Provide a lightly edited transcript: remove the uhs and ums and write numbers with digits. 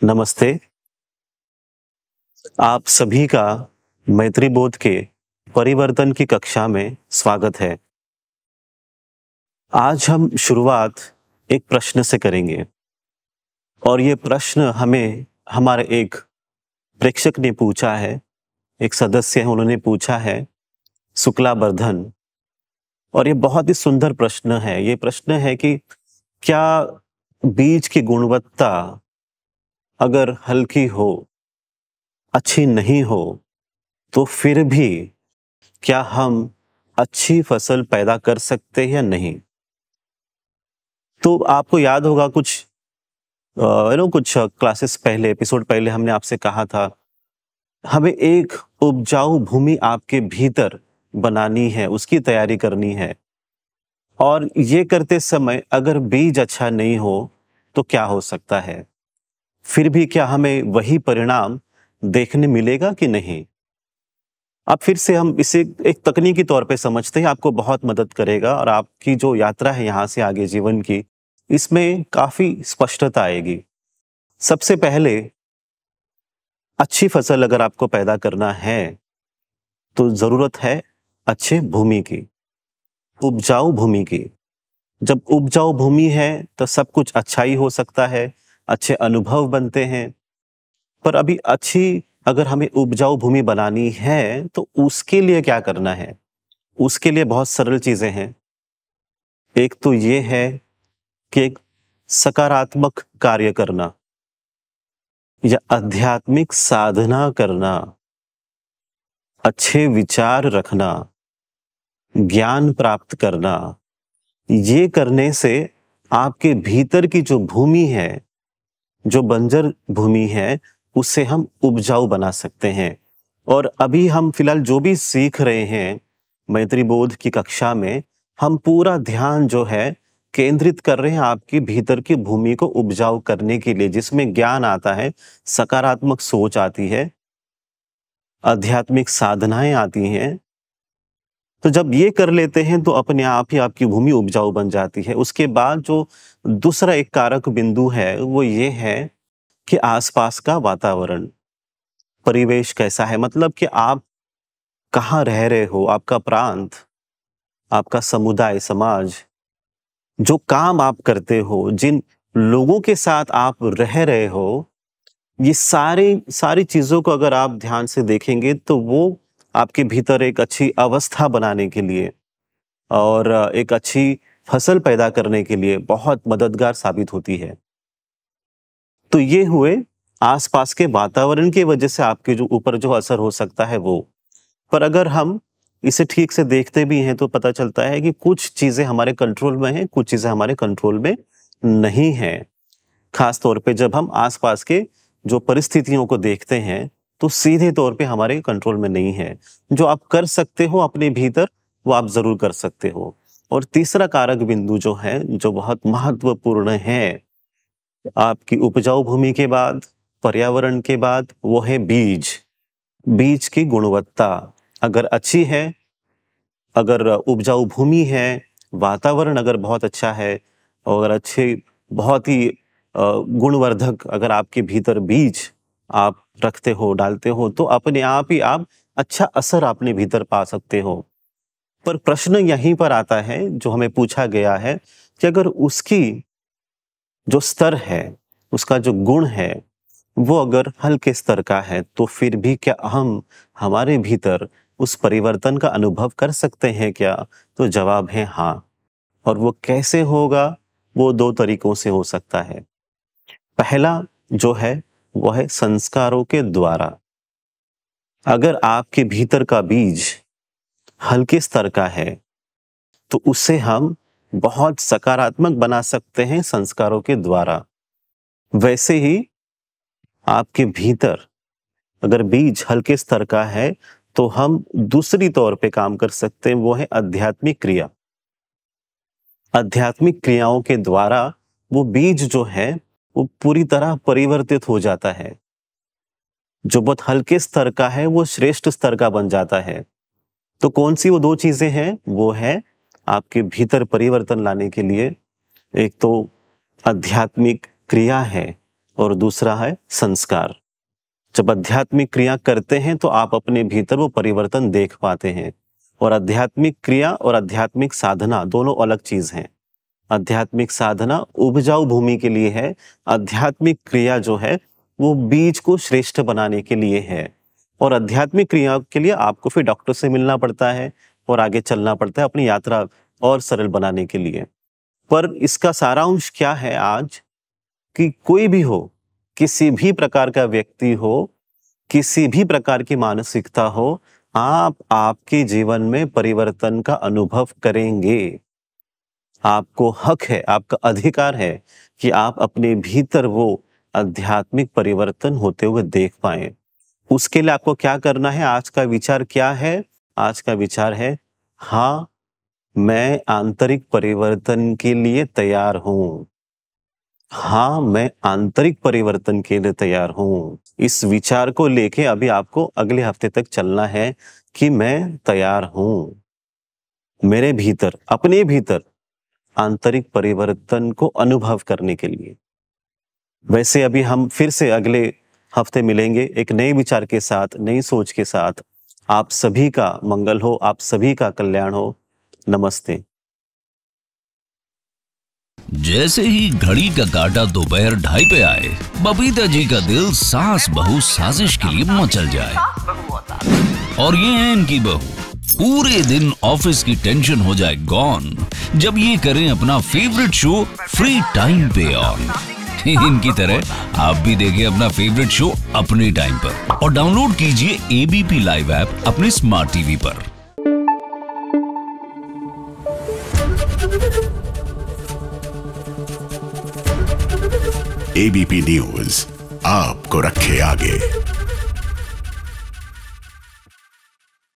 नमस्ते। आप सभी का मैत्री बोध के परिवर्तन की कक्षा में स्वागत है। आज हम शुरुआत एक प्रश्न से करेंगे और ये प्रश्न हमें हमारे एक प्रेक्षक ने पूछा है, एक सदस्य हैं, उन्होंने पूछा है, शुक्ला वर्धन। और ये बहुत ही सुंदर प्रश्न है। ये प्रश्न है कि क्या बीज की गुणवत्ता अगर हल्की हो, अच्छी नहीं हो, तो फिर भी क्या हम अच्छी फसल पैदा कर सकते हैं या नहीं? तो आपको याद होगा कुछ क्लासेस पहले, एपिसोड पहले हमने आपसे कहा था, हमें एक उपजाऊ भूमि आपके भीतर बनानी है, उसकी तैयारी करनी है। और ये करते समय अगर बीज अच्छा नहीं हो तो क्या हो सकता है? फिर भी क्या हमें वही परिणाम देखने मिलेगा कि नहीं? अब फिर से हम इसे एक तकनीकी तौर पे समझते हैं, आपको बहुत मदद करेगा और आपकी जो यात्रा है यहाँ से आगे जीवन की, इसमें काफी स्पष्टता आएगी। सबसे पहले अच्छी फसल अगर आपको पैदा करना है तो जरूरत है अच्छे भूमि की, उपजाऊ भूमि की। जब उपजाऊ भूमि है तो सब कुछ अच्छा ही हो सकता है, अच्छे अनुभव बनते हैं। पर अभी अच्छी अगर हमें उपजाऊ भूमि बनानी है तो उसके लिए क्या करना है? उसके लिए बहुत सरल चीजें हैं। एक तो ये है कि एक सकारात्मक कार्य करना या आध्यात्मिक साधना करना, अच्छे विचार रखना, ज्ञान प्राप्त करना। ये करने से आपके भीतर की जो भूमि है, जो बंजर भूमि है, उसे हम उपजाऊ बना सकते हैं। और अभी हम फिलहाल जो भी सीख रहे हैं मैत्री बोध की कक्षा में, हम पूरा ध्यान जो है केंद्रित कर रहे हैं आपकी भीतर की भूमि को उपजाऊ करने के लिए, जिसमें ज्ञान आता है, सकारात्मक सोच आती है, आध्यात्मिक साधनाएं आती हैं। तो जब ये कर लेते हैं तो अपने आप ही आपकी भूमि उपजाऊ बन जाती है। उसके बाद जो दूसरा एक कारक बिंदु है वो ये है कि आसपास का वातावरण, परिवेश कैसा है, मतलब कि आप कहाँ रह रहे हो, आपका प्रांत, आपका समुदाय, समाज, जो काम आप करते हो, जिन लोगों के साथ आप रह रहे हो, ये सारी सारी चीजों को अगर आप ध्यान से देखेंगे तो वो आपके भीतर एक अच्छी अवस्था बनाने के लिए और एक अच्छी फसल पैदा करने के लिए बहुत मददगार साबित होती है। तो ये हुए आसपास के वातावरण की वजह से आपके जो ऊपर जो असर हो सकता है वो। पर अगर हम इसे ठीक से देखते भी हैं तो पता चलता है कि कुछ चीजें हमारे कंट्रोल में हैं, कुछ चीजें हमारे कंट्रोल में नहीं हैं। खास तौर पे जब हम आसपास के जो परिस्थितियों को देखते हैं तो सीधे तौर पे हमारे कंट्रोल में नहीं है। जो आप कर सकते हो अपने भीतर, वो आप जरूर कर सकते हो। और तीसरा कारक बिंदु जो है, जो बहुत महत्वपूर्ण है आपकी उपजाऊ भूमि के बाद, पर्यावरण के बाद, वो है बीज। बीज की गुणवत्ता अगर अच्छी है, अगर उपजाऊ भूमि है, वातावरण अगर बहुत अच्छा है और अच्छे बहुत ही गुणवर्धक अगर आपके भीतर बीज आप रखते हो, डालते हो, तो अपने आप ही आप अच्छा असर अपने भीतर पा सकते हो। पर प्रश्न यहीं पर आता है जो हमें पूछा गया है कि अगर उसकी जो स्तर है, उसका जो गुण है, वो अगर हल्के स्तर का है तो फिर भी क्या हम हमारे भीतर उस परिवर्तन का अनुभव कर सकते हैं क्या? तो जवाब है हाँ। और वो कैसे होगा? वो दो तरीकों से हो सकता है। पहला जो है वो है संस्कारों के द्वारा। अगर आपके भीतर का बीज हल्के स्तर का है तो उसे हम बहुत सकारात्मक बना सकते हैं संस्कारों के द्वारा। वैसे ही आपके भीतर अगर बीज हल्के स्तर का है तो हम दूसरी तौर पे काम कर सकते हैं, वो है आध्यात्मिक क्रिया। आध्यात्मिक क्रियाओं के द्वारा वो बीज जो है वो पूरी तरह परिवर्तित हो जाता है। जो बहुत हल्के स्तर का है वो श्रेष्ठ स्तर का बन जाता है। तो कौन सी वो दो चीजें हैं? वो है आपके भीतर परिवर्तन लाने के लिए एक तो आध्यात्मिक क्रिया है, और दूसरा है संस्कार। जब आध्यात्मिक क्रिया करते हैं तो आप अपने भीतर वो परिवर्तन देख पाते हैं। और आध्यात्मिक क्रिया और आध्यात्मिक साधना दोनों अलग चीज हैं। आध्यात्मिक साधना उपजाऊ भूमि के लिए है, आध्यात्मिक क्रिया जो है वो बीज को श्रेष्ठ बनाने के लिए है। और आध्यात्मिक क्रिया के लिए आपको फिर डॉक्टर से मिलना पड़ता है और आगे चलना पड़ता है अपनी यात्रा और सरल बनाने के लिए। पर इसका सारांश क्या है आज, कि कोई भी हो, किसी भी प्रकार का व्यक्ति हो, किसी भी प्रकार की मानसिकता हो, आप आपके जीवन में परिवर्तन का अनुभव करेंगे। आपको हक है, आपका अधिकार है कि आप अपने भीतर वो आध्यात्मिक परिवर्तन होते हुए देख पाएं। उसके लिए आपको क्या करना है? आज का विचार क्या है? आज का विचार है, हाँ, मैं आंतरिक परिवर्तन के लिए तैयार हूं। हाँ, मैं आंतरिक परिवर्तन के लिए तैयार हूं। इस विचार को लेके अभी आपको अगले हफ्ते तक चलना है कि मैं तैयार हूं मेरे भीतर, अपने भीतर आंतरिक परिवर्तन को अनुभव करने के लिए। वैसे अभी हम फिर से अगले हफ्ते मिलेंगे एक नए विचार के साथ, नई सोच के साथ। आप सभी का मंगल हो, आप सभी का कल्याण हो। नमस्ते। जैसे ही घड़ी का काटा दोपहर 2:30 पे आए, बबीता जी का दिल सास बहू साजिश के लिए मचल जाए। और ये है इनकी बहू, पूरे दिन ऑफिस की टेंशन हो जाए गॉन जब ये करें अपना फेवरेट शो फ्री टाइम पे ऑन। इनकी तरह आप भी देखिए अपना फेवरेट शो अपने टाइम पर और डाउनलोड कीजिए एबीपी लाइव ऐप अपने स्मार्ट टीवी पर। एबीपी न्यूज आपको रखे आगे।